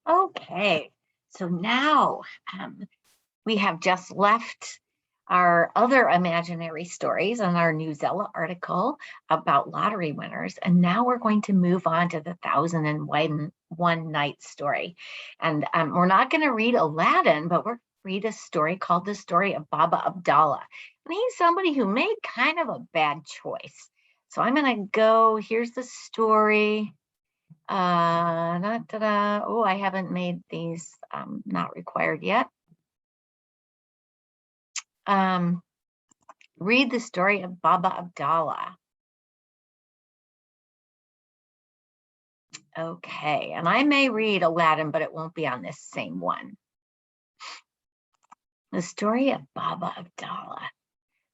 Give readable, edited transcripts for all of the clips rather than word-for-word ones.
Okay, so now we have just left our other imaginary stories on our Newsella article about lottery winners. And now we're going to move on to the 1001 Night story. And we're not going to read Aladdin, but we're read a story called The Story of Baba Abdalla. And he's somebody who made kind of a bad choice. So I'm going to go, here's the story. Oh, I haven't made these not required yet. Read the story of Baba Abdalla. Okay, and I may read Aladdin, but it won't be on this same one. The story of Baba Abdalla.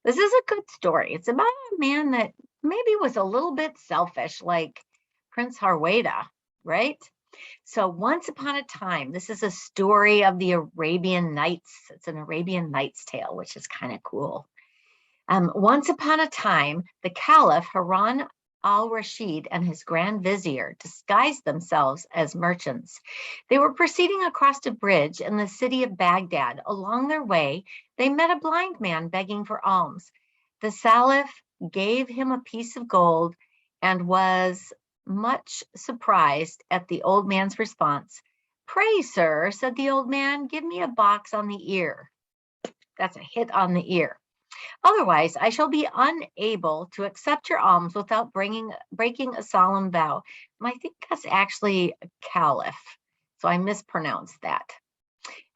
This is a good story. It's about a man that maybe was a little bit selfish, like Prince Harweda, right? So once upon a time, this is a story of the Arabian Nights. It's an Arabian Nights tale, which is kind of cool. Once upon a time, the caliph Harun al-Rashid and his grand vizier disguised themselves as merchants. They were proceeding across a bridge in the city of Baghdad. Along their way, they met a blind man begging for alms. The caliph gave him a piece of gold and was much surprised at the old man's response. "Pray, sir," said the old man, "give me a box on the ear." That's a hit on the ear. "Otherwise, I shall be unable to accept your alms without breaking a solemn vow." And I think that's actually a caliph, so I mispronounced that.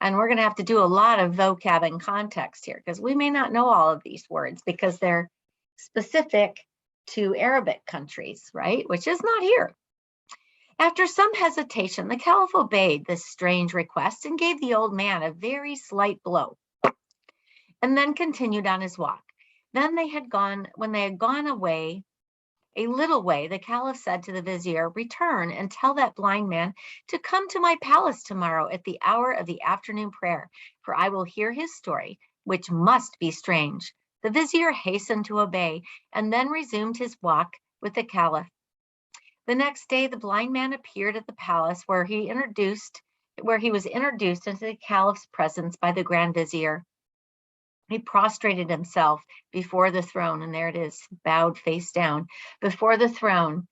And we're going to have to do a lot of vocab and context here because we may not know all of these words because they're specific to Arabic countries, right? Which is not here. After some hesitation, the caliph obeyed this strange request and gave the old man a very slight blow, and then continued on his walk. When they had gone away a little way, the caliph said to the vizier, "Return and tell that blind man to come to my palace tomorrow at the hour of the afternoon prayer, for I will hear his story, which must be strange." The vizier hastened to obey and then resumed his walk with the caliph. The next day, the blind man appeared at the palace where he was introduced into the caliph's presence by the grand vizier. He prostrated himself before the throne, and there it is, bowed face down before the throne.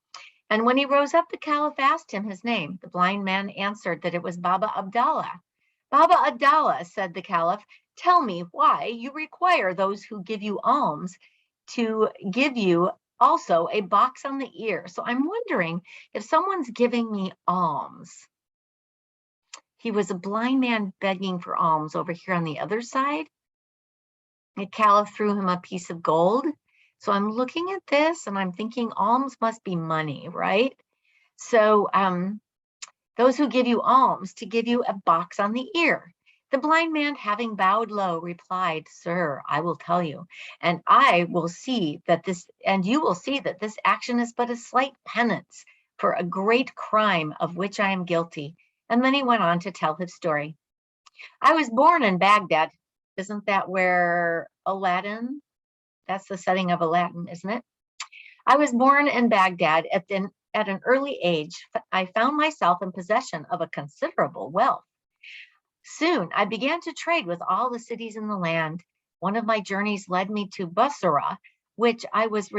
And when he rose up, the caliph asked him his name. The blind man answered that it was Baba Abdalla. "Baba Abdalla," said the caliph, "tell me why you require those who give you alms to give you also a box on the ear." So I'm wondering if someone's giving me alms. He was a blind man begging for alms over here on the other side. The caliph threw him a piece of gold. So I'm looking at this and I'm thinking alms must be money, right? So those who give you alms to give you a box on the ear. The blind man, having bowed low, replied, "Sir, I will tell you, and you will see that this action is but a slight penance for a great crime of which I am guilty." And then he went on to tell his story. "I was born in Baghdad." Isn't that where Aladdin? That's the setting of Aladdin, isn't it? "I was born in Baghdad at an early age. I found myself in possession of a considerable wealth. Soon I began to trade with all the cities in the land. One of my journeys led me to Basra, when I was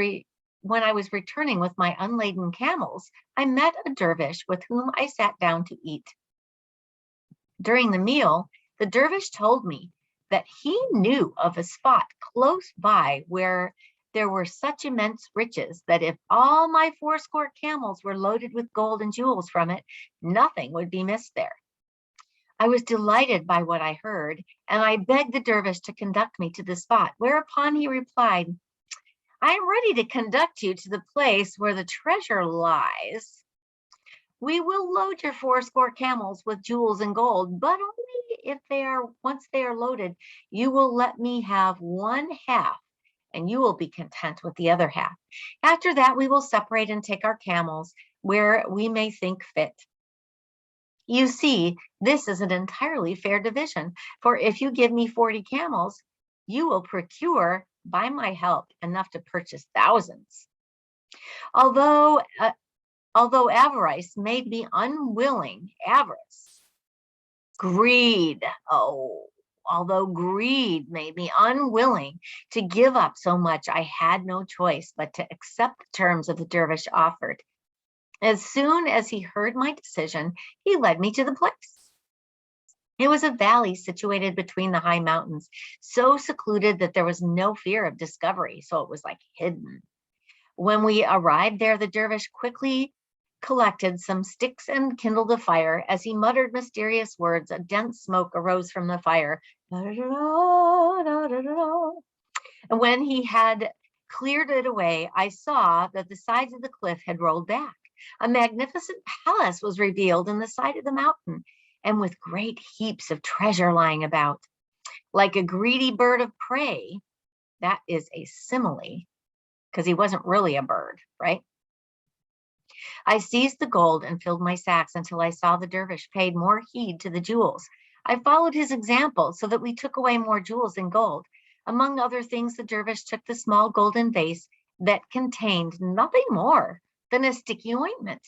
returning with my unladen camels, I met a dervish with whom I sat down to eat. During the meal, the dervish told me that he knew of a spot close by where there were such immense riches that if all my 80 camels were loaded with gold and jewels from it, nothing would be missed there. I was delighted by what I heard, and I begged the dervish to conduct me to the spot, whereupon he replied, "I am ready to conduct you to the place where the treasure lies. We will load your 80 camels with jewels and gold, but only once they are loaded, you will let me have one half, and you will be content with the other half. After that, we will separate and take our camels where we may think fit. You see, this is an entirely fair division, for if you give me 40 camels, you will procure by my help enough to purchase thousands. Although avarice made me unwilling, Greed. Oh, although greed made me unwilling to give up so much, I had no choice but to accept the terms of the dervish offered. As soon as he heard my decision, he led me to the place. It was a valley situated between the high mountains, so secluded that there was no fear of discovery, so it was like hidden. When we arrived there, the dervish quickly collected some sticks and kindled a fire. As he muttered mysterious words, a dense smoke arose from the fire. And when he had cleared it away, I saw that the sides of the cliff had rolled back. A magnificent palace was revealed in the side of the mountain, and with great heaps of treasure lying about. Like a greedy bird of prey, that is a simile, because he wasn't really a bird, right? I seized the gold and filled my sacks until I saw the dervish paid more heed to the jewels. I followed his example so that we took away more jewels and gold. Among other things, the dervish took the small golden vase that contained nothing more than a sticky ointment.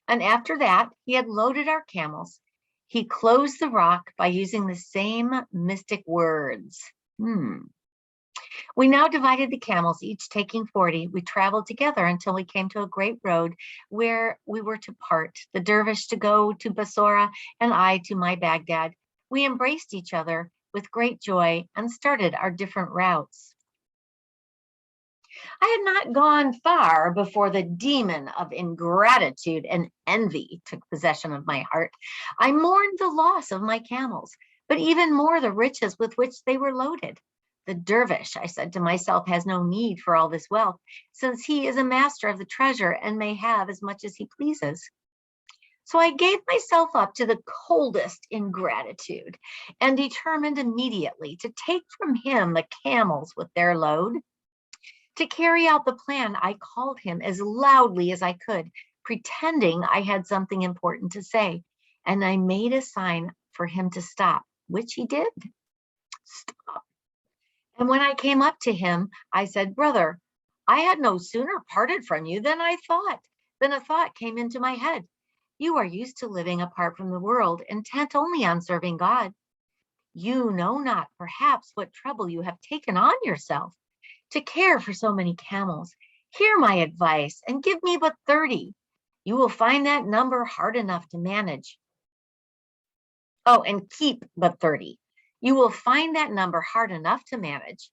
And after that, he had loaded our camels. He closed the rock by using the same mystic words. We now divided the camels, each taking 40. We traveled together until we came to a great road where we were to part, the dervish to go to Basora and I to my Baghdad. We embraced each other with great joy and started our different routes. I had not gone far before the demon of ingratitude and envy took possession of my heart. I mourned the loss of my camels, but even more the riches with which they were loaded. The dervish, I said to myself, has no need for all this wealth, since he is a master of the treasure and may have as much as he pleases. So I gave myself up to the coldest ingratitude and determined immediately to take from him the camels with their load. To carry out the plan, I called him as loudly as I could, pretending I had something important to say, and I made a sign for him to stop, which he did. Stop. And when I came up to him, I said, "Brother, I had no sooner parted from you than a thought came into my head. You are used to living apart from the world, intent only on serving God. You know not, perhaps, what trouble you have taken on yourself to care for so many camels. Hear my advice and give me but 30. You will find that number hard enough to manage. Oh, and keep but 30. You will find that number hard enough to manage.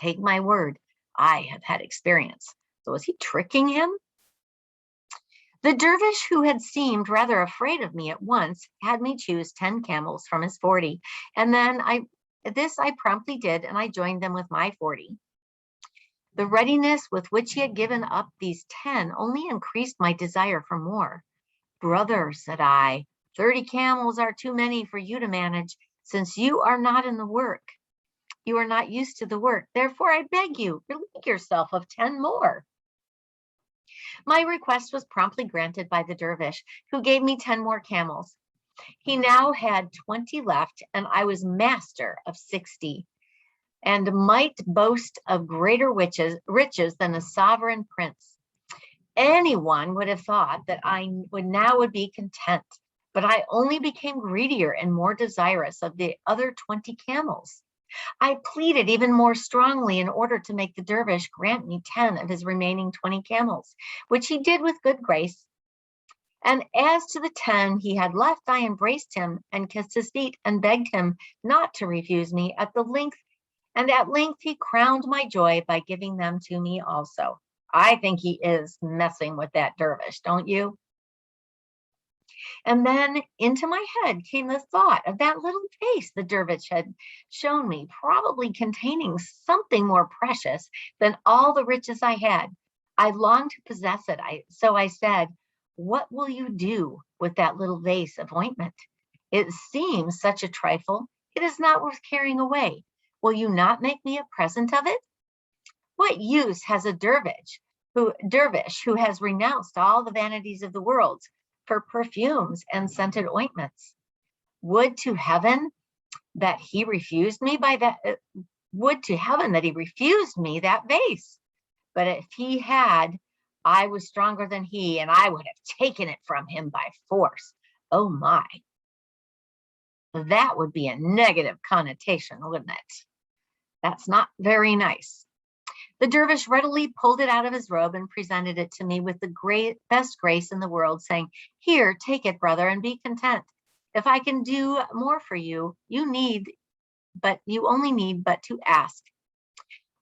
Take my word, I have had experience." So was he tricking him? The dervish, who had seemed rather afraid of me at once, had me choose 10 camels from his 40. And then I promptly did, and I joined them with my 40. The readiness with which he had given up these 10 only increased my desire for more. "Brother," said I, 30 camels are too many for you to manage, since you are not in the work. You are not used to the work. Therefore, I beg you, relieve yourself of 10 more. My request was promptly granted by the dervish, who gave me 10 more camels. He now had 20 left, and I was master of 60, and might boast of greater riches than a sovereign prince. Anyone would have thought that I would be content, but I only became greedier and more desirous of the other 20 camels. I pleaded even more strongly in order to make the dervish grant me 10 of his remaining 20 camels, which he did with good grace. And as to the 10 he had left, I embraced him and kissed his feet and begged him not to refuse me at length he crowned my joy by giving them to me also. I think he is messing with that dervish, don't you? And then into my head came the thought of that little vase the dervish had shown me, probably containing something more precious than all the riches I had. I longed to possess it. So I said, "What will you do with that little vase of ointment? It seems such a trifle. It is not worth carrying away. Will you not make me a present of it?" What use has a dervish who has renounced all the vanities of the world for perfumes and scented ointments? Would to heaven that he refused me that vase. But if he had, I was stronger than he, and I would have taken it from him by force. Oh my. That would be a negative connotation, wouldn't it? That's not very nice. The dervish readily pulled it out of his robe and presented it to me with the best grace in the world, saying, "Here, take it, brother, and be content. If I can do more for you, you only need but to ask."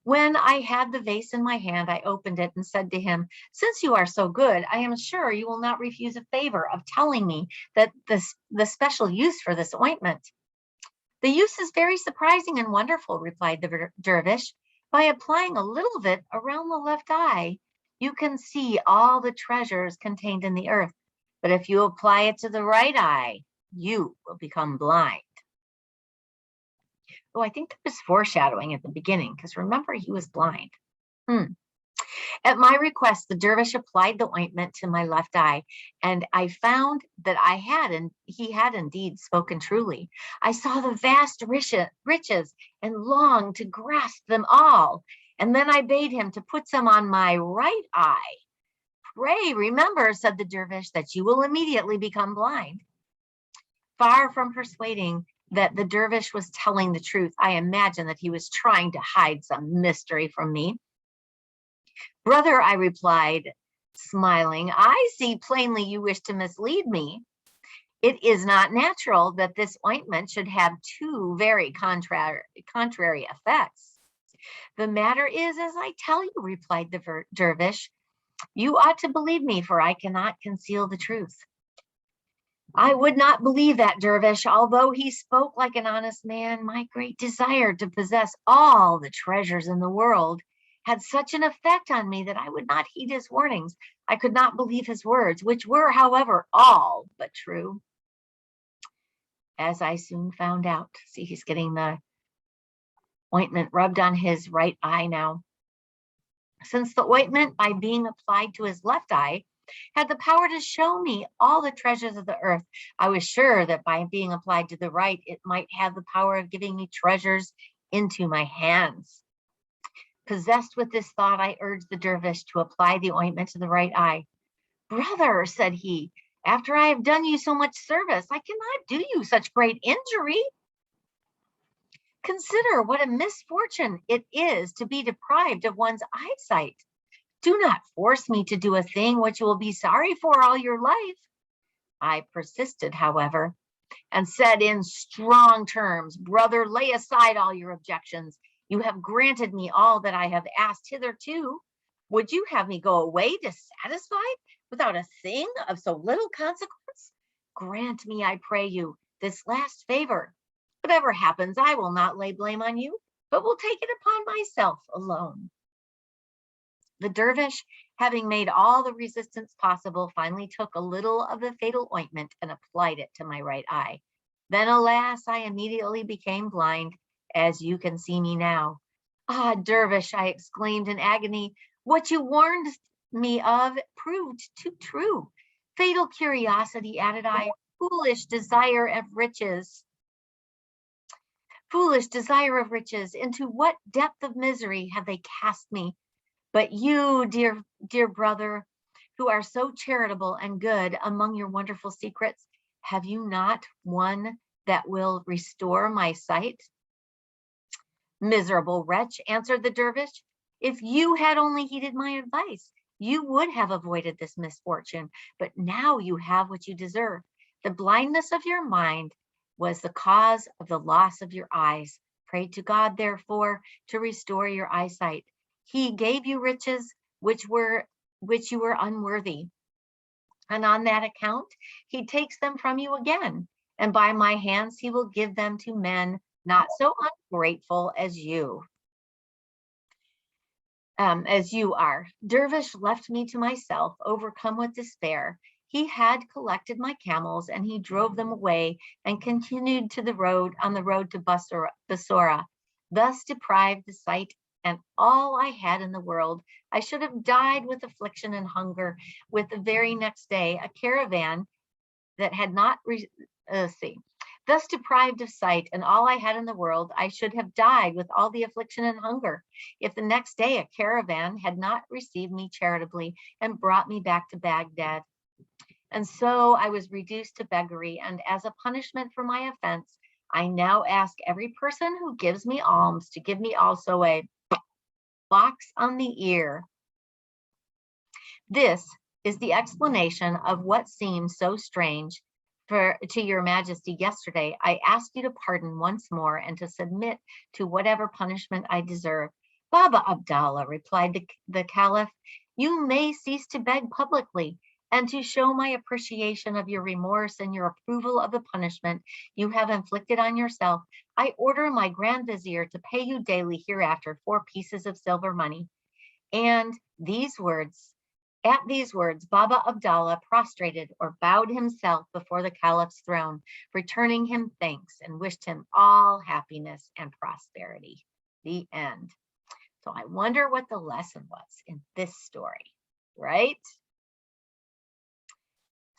When I had the vase in my hand, I opened it and said to him, "Since you are so good, I am sure you will not refuse a favor of telling me that the special use for this ointment." "The use is very surprising and wonderful," replied the dervish. "By applying a little of it around the left eye, you can see all the treasures contained in the earth. But if you apply it to the right eye, you will become blind." Oh, I think there was foreshadowing at the beginning, because remember, he was blind. At my request, the dervish applied the ointment to my left eye, and I found that he had indeed spoken truly. I saw the vast riches and longed to grasp them all. And then I bade him to put some on my right eye. "Pray remember," said the dervish, "that you will immediately become blind." Far from persuading that the dervish was telling the truth, I imagine that he was trying to hide some mystery from me. "Brother," I replied, smiling, "I see plainly you wish to mislead me. It is not natural that this ointment should have two very contrary effects. The matter is as I tell you," replied the dervish. "You ought to believe me, for I cannot conceal the truth." I would not believe that dervish, although he spoke like an honest man. My great desire to possess all the treasures in the world had such an effect on me that I would not heed his warnings. I could not believe his words, which were, however, all but true. As I soon found out. See, he's getting the ointment rubbed on his right eye now. Since the ointment, by being applied to his left eye, had the power to show me all the treasures of the earth, I was sure that by being applied to the right, it might have the power of giving me treasures into my hands. Possessed with this thought, I urged the dervish to apply the ointment to the right eye. "Brother," said he, "after I have done you so much service, I cannot do you such great injury. Consider what a misfortune it is to be deprived of one's eyesight. Do not force me to do a thing which you will be sorry for all your life." I persisted, however, and said in strong terms, "Brother, lay aside all your objections. You have granted me all that I have asked hitherto. Would you have me go away dissatisfied without a thing of so little consequence? Grant me, I pray you, this last favor. Whatever happens, I will not lay blame on you, but will take it upon myself alone." The dervish, having made all the resistance possible, finally took a little of the fatal ointment and applied it to my right eye. Then, alas, I immediately became blind, as you can see me now. "Ah, dervish," I exclaimed in agony, "what you warned me of proved too true. Fatal curiosity," added I, foolish desire of riches, into what depth of misery have they cast me? But you, dear brother, who are so charitable and good, among your wonderful secrets, have you not one that will restore my sight?" "Miserable wretch," answered the dervish, "if you had only heeded my advice, you would have avoided this misfortune. But now you have what you deserve. The blindness of your mind was the cause of the loss of your eyes. Pray to God, therefore, to restore your eyesight. He gave you riches which you were unworthy, and on that account he takes them from you again, and by my hands he will give them to men not so ungrateful as you are." Dervish left me to myself, overcome with despair. He had collected my camels, and he drove them away and continued on the road to Basora. Thus deprived of sight and all I had in the world, I should have died with affliction and hunger. With the very next day, a caravan that had not Thus deprived of sight and all I had in the world, I should have died with all the affliction and hunger, if the next day a caravan had not received me charitably and brought me back to Baghdad. And so I was reduced to beggary, and as a punishment for my offense, I now ask every person who gives me alms to give me also a box on the ear. This is the explanation of what seemed so strange to your majesty yesterday. I ask you to pardon once more and to submit to whatever punishment I deserve. Baba Abdallah, replied the caliph, you may cease to beg publicly, and to show my appreciation of your remorse and your approval of the punishment you have inflicted on yourself, I order my grand vizier to pay you daily hereafter 4 pieces of silver money. And at these words, Baba Abdallah prostrated or bowed himself before the caliph's throne, returning him thanks and wished him all happiness and prosperity. The end. So I wonder what the lesson was in this story, right?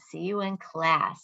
See you in class.